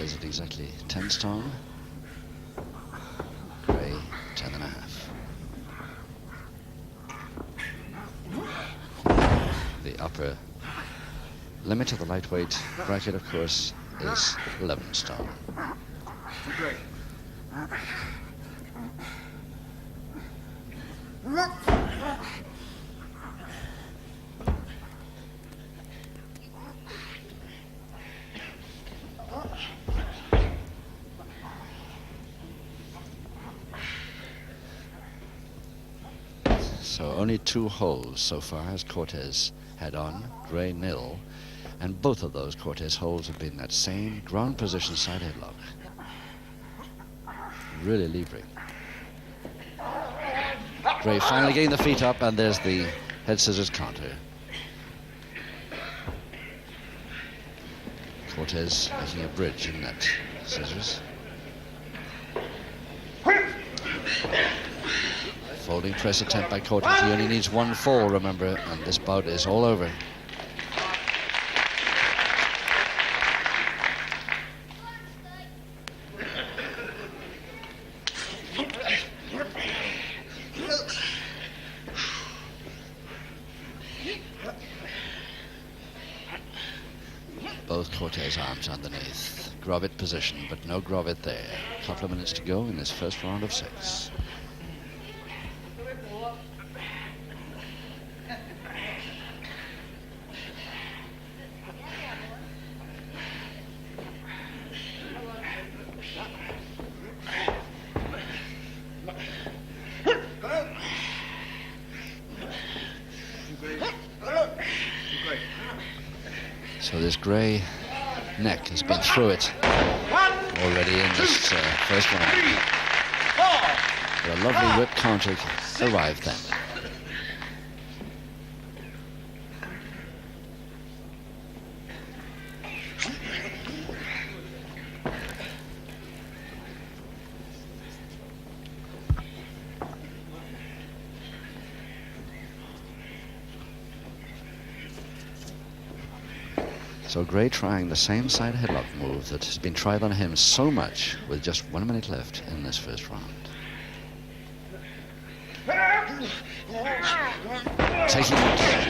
Cortez at exactly 10 strong. Gray 10.5. The upper limit of the lightweight bracket, of course, is 11 stone. So only 2 holes so far has Cortez had on, Gray nil, and both of those Cortez holes have been that same ground position side headlock. Really levering. Gray finally getting the feet up, and there's the head scissors counter. Cortez making a bridge in that scissors. Folding press attempt by Cortez. He only needs 1 fall, remember, and this bout is all over. Both Cortez arms underneath. Grovet position, but no Grovet there. A couple of minutes to go in this first round of 6. So this Gray neck has been through it already in this first round. A lovely whip counter arrived then. So Gray trying the same side headlock move that has been tried on him so much with just 1 minute left in this first round. Taking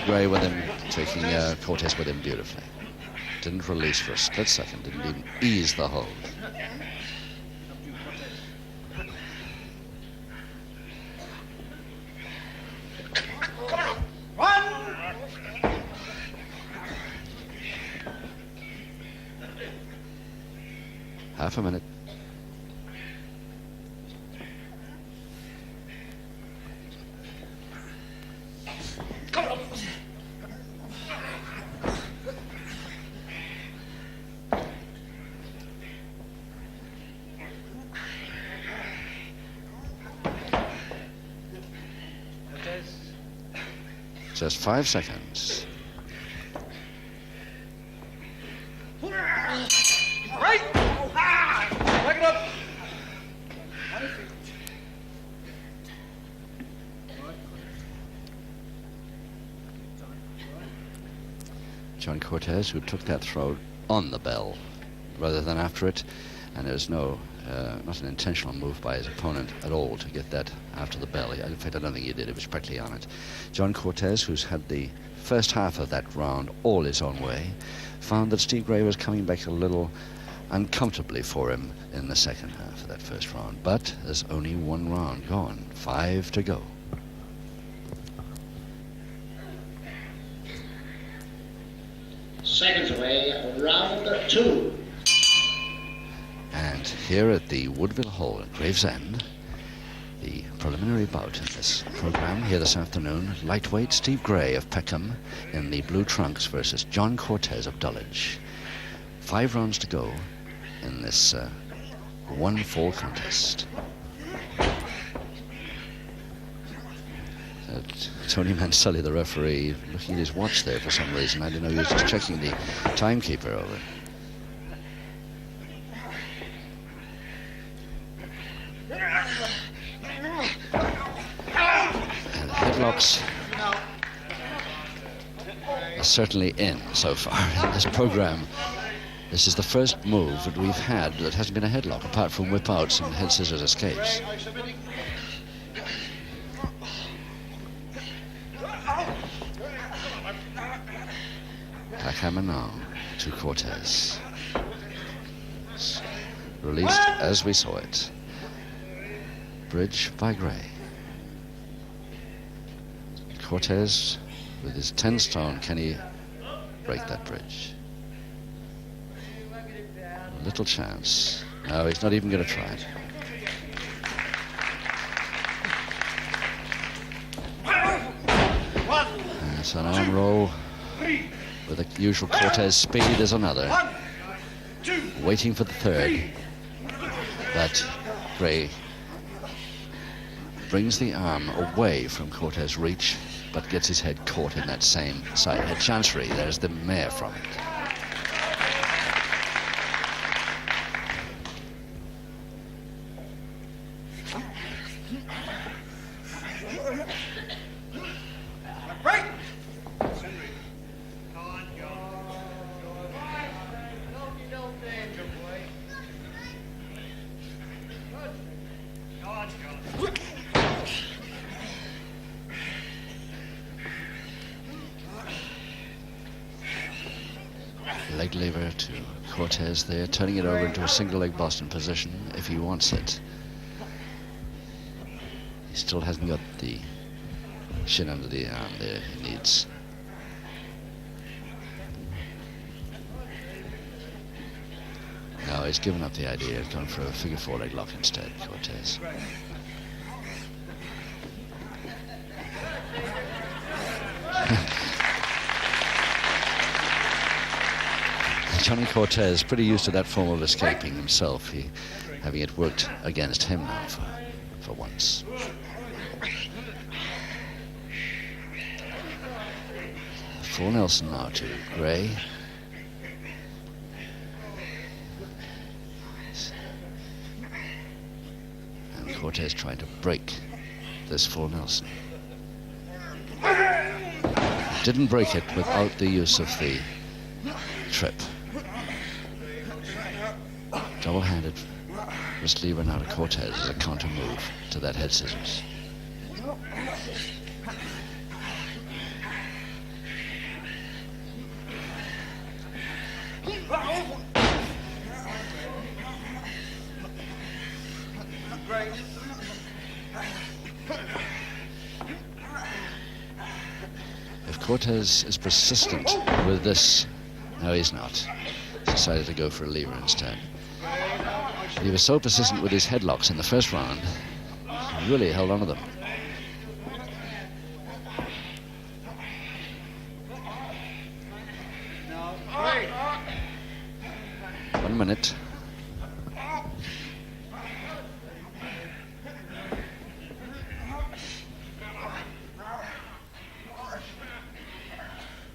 Gray with him, taking Cortez with him beautifully. Didn't release for a split second, didn't even ease the hold. Half a minute. Just 5 seconds. John Cortez, who took that throw on the bell rather than after it, and there's not an intentional move by his opponent at all to get that after the bell. In fact, I don't think he did. It was practically on it. John Cortez, who's had the first half of that round all his own way, found that Steve Gray was coming back a little uncomfortably for him in the second half of that first round. But there's only 1 round gone, 5 to go. Seconds away, round 2. And here at the Woodville Hall at Gravesend, the preliminary bout in this program here this afternoon, lightweight Steve Gray of Peckham in the blue trunks versus John Cortez of Dulwich. 5 rounds to go in this 1-fall contest. Tony Manselli, the referee, looking at his watch there for some reason. I didn't know he was just checking the timekeeper over. And the headlocks are certainly in so far in this program. This is the first move that we've had that hasn't been a headlock, apart from whip outs and head scissors escapes. Backhammer now to Cortez. Released as we saw it. Bridge by Gray. Cortez with his 10 stone, can he break that bridge? Little chance. No, he's not even going to try it. That's an arm roll with the usual Cortez speed. There's another. Waiting for the third. But Gray brings the arm away from Cortez's reach, but gets his head caught in that same side head chancery. There's the mare from it. Leg lever to Cortez there, turning it over into a single leg Boston position if he wants it. He still hasn't got the shin under the arm there he needs. No, he's given up the idea of going for a figure four leg lock instead, Cortez. Johnny Cortez, pretty used to that form of escaping himself, having it worked against him now for once. Full Nelson now to Gray. And Cortez trying to break this full Nelson. Didn't break it without the use of the trip. Double-handed wrist lever now to Cortez as a counter move to that head scissors. If Cortez is persistent with this, no, he's not. He's decided to go for a lever instead. He was so persistent with his headlocks in the first round, he really held on to them. One minute.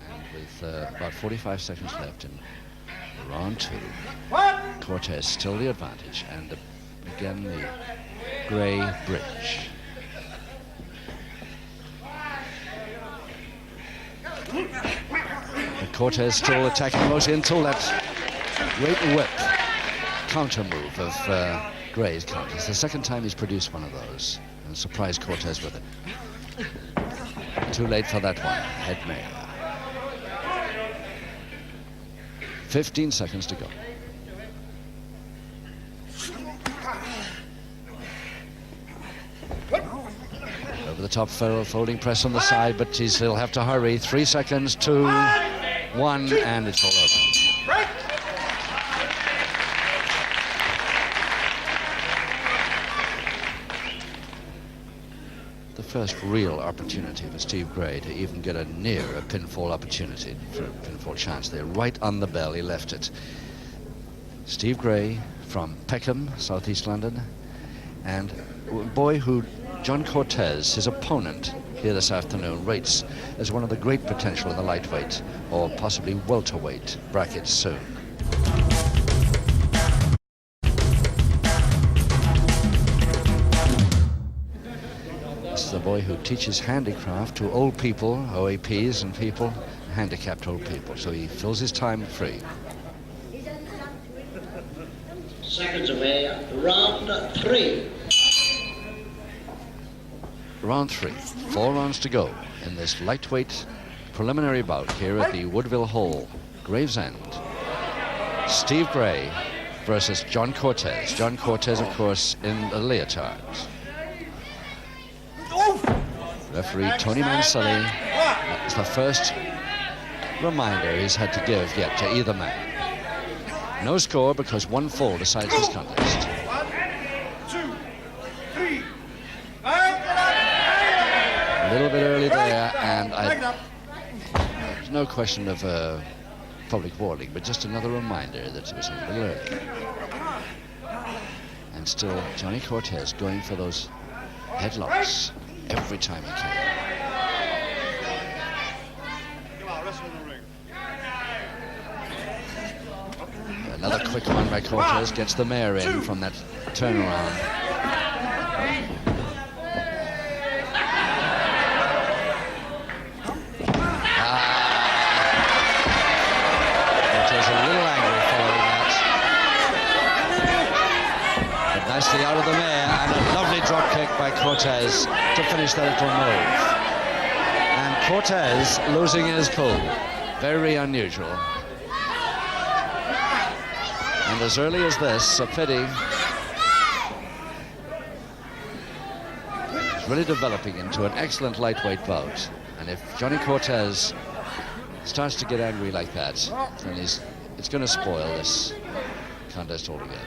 And with about 45 seconds left in round two, Cortez still the advantage, and again the Gray bridge. But Cortez still attacking mostly until that great whip counter move of Gray's counter. It's the second time he's produced one of those and surprised Cortez with it. Too late for that one. Head mare. 15 seconds to go. Over the top folding press on the side, but he'll have to hurry. 3 seconds, 2, 1, and it's all over. The first real opportunity for Steve Gray to even get a near a pinfall opportunity, for a pinfall chance there. Right on the bell, he left it. Steve Gray from Peckham, southeast London, and a boy who John Cortez, his opponent here this afternoon, rates as one of the great potential in the lightweight or possibly welterweight brackets soon. This is a boy who teaches handicraft to old people, OAPs, and people, handicapped old people, so he fills his time free. seconds away. Round 3. Round 3. 4 rounds to go in this lightweight preliminary bout here at the Woodville Hall, Gravesend. Steve Gray versus John Cortez. John Cortez, of course, in a leotard. Referee Tony Manselli. It's the first reminder he's had to give yet to either man. No score because one fall decides this contest. 1, 2, 3. A little bit early there, and there's no question of public warning, but just another reminder that it was a little early. And still, Johnny Cortez going for those headlocks every time he can. Another quick one by Cortez gets the mare in from that turnaround. Cortez a little angry following that. But nicely out of the mare, and a lovely drop kick by Cortez to finish that little move. And Cortez losing his cool. Very unusual. And as early as this, a pity. He's really developing into an excellent lightweight bout. And if Johnny Cortez starts to get angry like that, then it's going to spoil this contest altogether.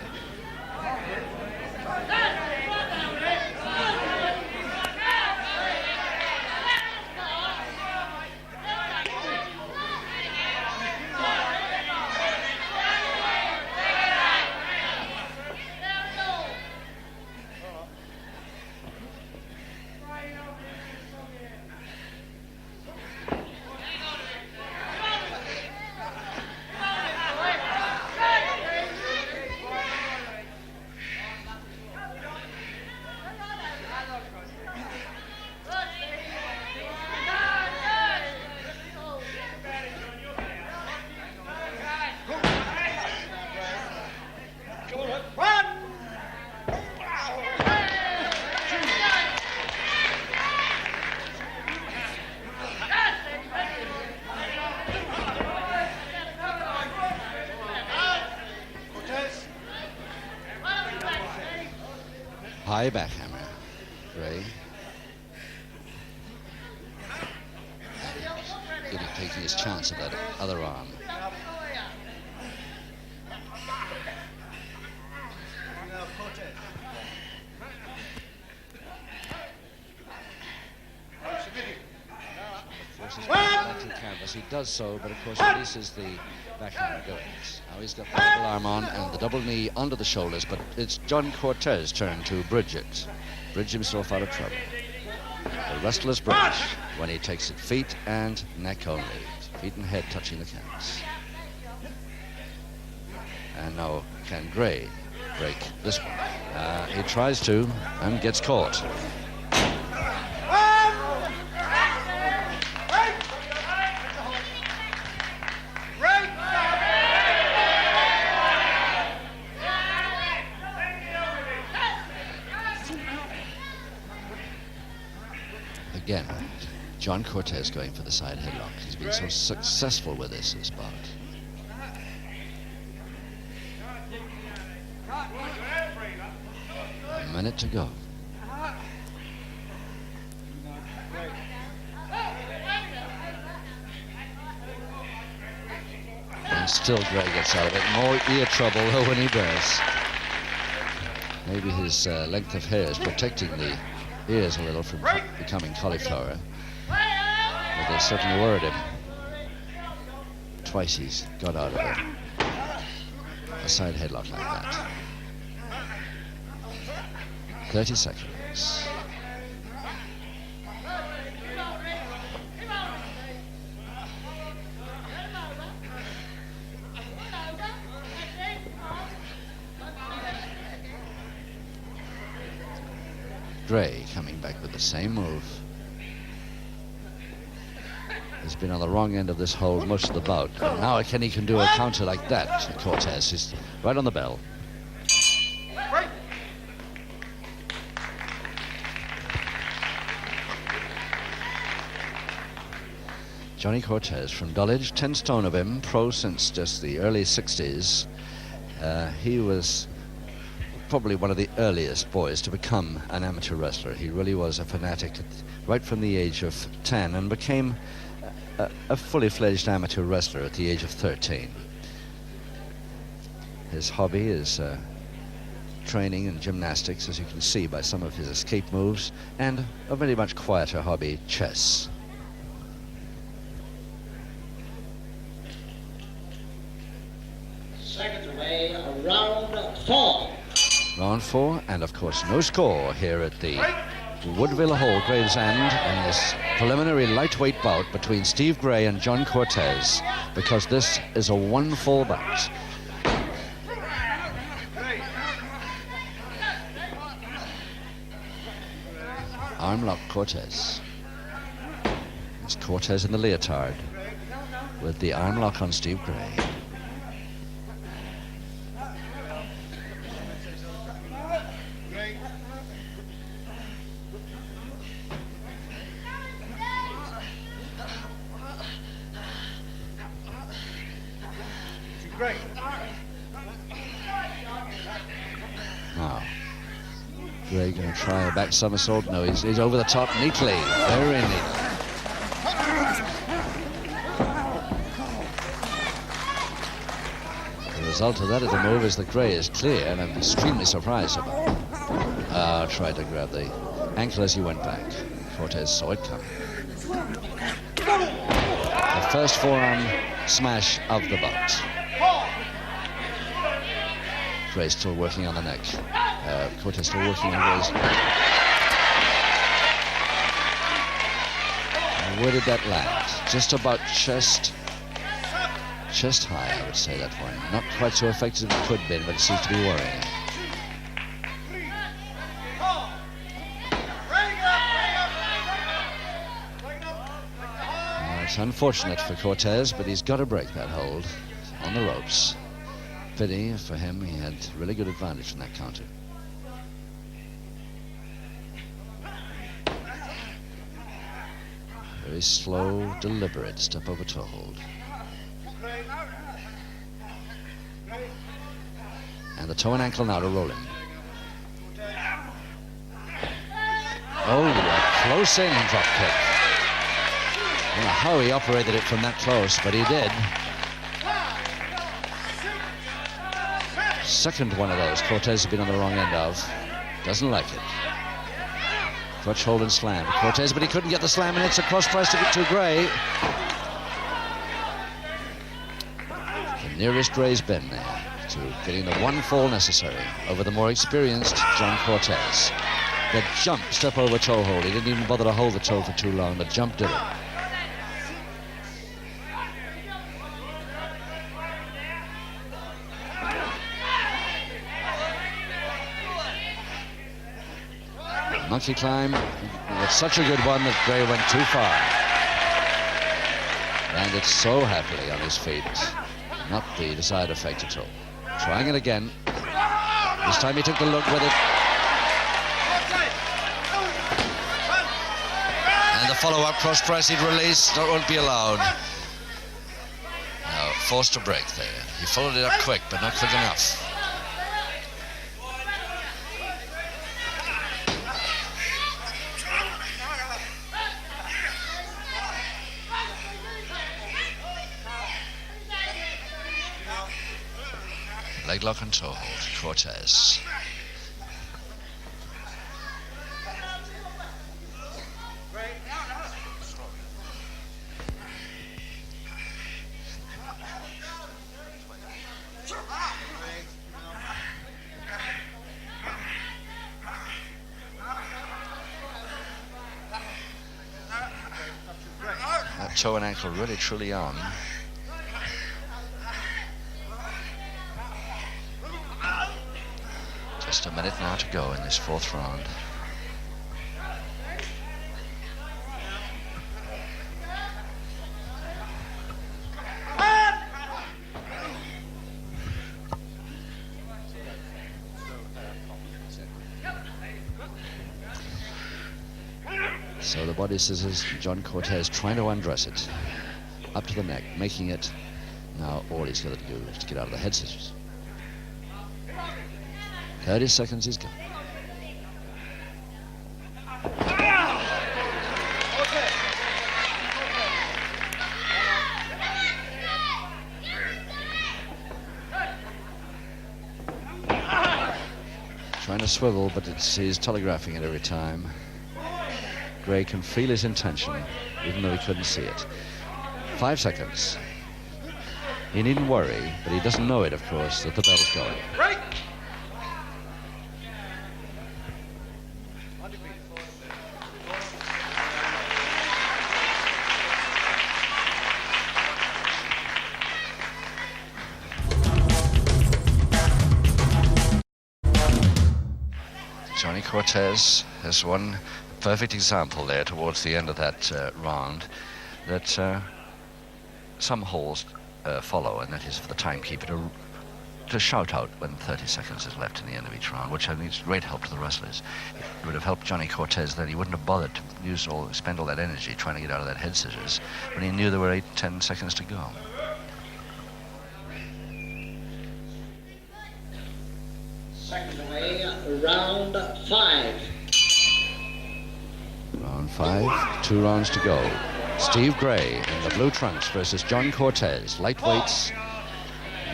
High backhammer, Gray. Taking his chance at that other arm. Forces back to the canvas. He does so, but of course releases the backhammer goes. Now he's got the double arm on and the double knee under the shoulders, but it's John Cortez's turn to bridge it. Bridge himself out of trouble. The restless bridge when he takes it feet and neck only. Feet and head touching the canvas. And now can Gray break this one? He tries to and gets caught. Again, John Cortez going for the side headlock. He's been so successful with this bout. A minute to go. And still Gray gets out of it. More ear trouble when he does. Maybe his length of hair is protecting the ears a little from becoming cauliflower. But they certainly worried him. Twice he's got out of it. A side headlock like that. 30 seconds. Gray coming back with the same move. He's been on the wrong end of this hold most of the bout. And now he can do a counter like that. Cortez is right on the bell. Johnny Cortez from Dulwich, 10 stone of him, pro since just the early 60s. He was probably one of the earliest boys to become an amateur wrestler. He really was a fanatic right from the age of 10 and became a fully fledged amateur wrestler at the age of 13. His hobby is training and gymnastics, as you can see by some of his escape moves, and a very much quieter hobby, chess. Seconds away, round 4. Round 4, and of course no score here at the Woodville Hall, Gravesend, in this preliminary lightweight bout between Steve Gray and John Cortez, because this is a 1-fall bout. Arm lock Cortez. It's Cortez in the leotard with the arm lock on Steve Gray. Now, Gray going to try a back somersault. No, he's over the top neatly, very neatly. The result of that little move is that Gray is clear, and I'm extremely surprised about. Tried to grab the ankle as he went back. Cortez saw it coming. The first forearm smash of the bout. Gray still working on the neck. Cortez still working on Gray's. Where did that land? Just about chest high, I would say, that one. Not quite so effective as it could have been, but it seems to be worrying. It's unfortunate for Cortez, but he's got to break that hold on the ropes. Pity for him, he had really good advantage from that counter. Very slow, deliberate step over toe hold. And the toe and ankle now to roll him. Oh, a close-in drop kick. I don't know how he operated it from that close, but he did. Second one of those Cortez has been on the wrong end of. Doesn't like it. Crutch hold and slam. Cortez, but he couldn't get the slam, and it's a cross press to Gray. The nearest Gray's been there to getting the 1 fall necessary over the more experienced John Cortez. The jump, step over toe hold. He didn't even bother to hold the toe for too long. The jump did it. Monkey climb, it's such a good one that Gray went too far. Landed so happily on his feet. Not the desired effect at all. Trying it again. This time he took the look with it. And the follow-up cross press he'd release, that won't be allowed. No, forced to break there. He followed it up quick, but not quick enough. Leg lock and toe hold, Cortez. That toe and ankle really truly on. Just a minute now to go in this 4th round. So the body scissors, John Cortez trying to undress it. up to the neck, making it. Now all he's got to do is to get out of the head scissors. 30 seconds he's got. Trying to swivel, but he's telegraphing it every time. Gray can feel his intention, even though he couldn't see it. 5 seconds. He needn't worry, but he doesn't know it, of course, that the bell's going. Ready? Johnny Cortez has one perfect example there towards the end of that round that some holes follow, and that is for the timekeeper to shout out when 30 seconds is left in the end of each round, which I think is great help to the wrestlers. It would have helped Johnny Cortez then. He wouldn't have bothered to spend all that energy trying to get out of that head scissors when he knew there were 8-10 seconds to go. Second away, round 5. Round 5, 2 rounds to go. Steve Gray in the blue trunks versus John Cortez. Lightweights,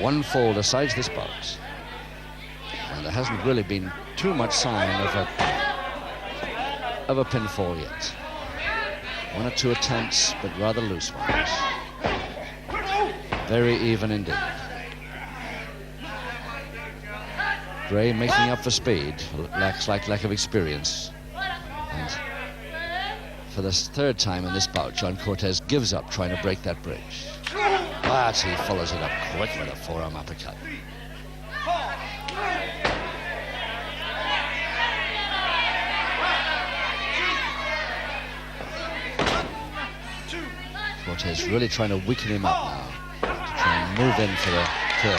1 fall decides this bout. And there hasn't really been too much sign of a pinfall yet. 1 or 2 attempts, but rather loose ones. Very even indeed. Gray making up for speed, lack of experience. And for the 3rd time in this bout, John Cortez gives up trying to break that bridge. But he follows it up quick with a forearm uppercut. Cortez really trying to weaken him up now, to try and move in for the kill.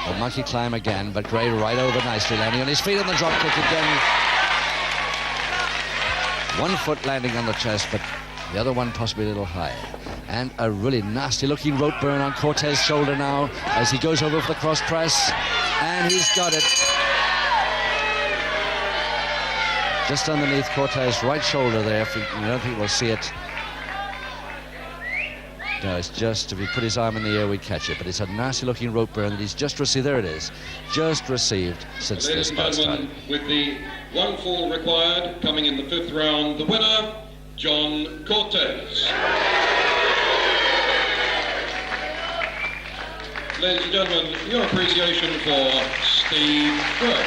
A monkey climb again, but Gray right over nicely, landing on his feet on the drop kick again. 1 foot landing on the chest, but the other one possibly a little higher. And a really nasty looking rope burn on Cortez's shoulder now as he goes over for the cross press. And he's got it. Just underneath Cortez's right shoulder there. I don't think we'll see it. No, it's just, if he put his arm in the air, we'd catch it. But it's a nasty-looking rope burn that he's just received. There it is. Just received since this bout started. With the 1 fall required, coming in the 5th round, the winner, John Cortez. Ladies and gentlemen, your appreciation for Steve Gray.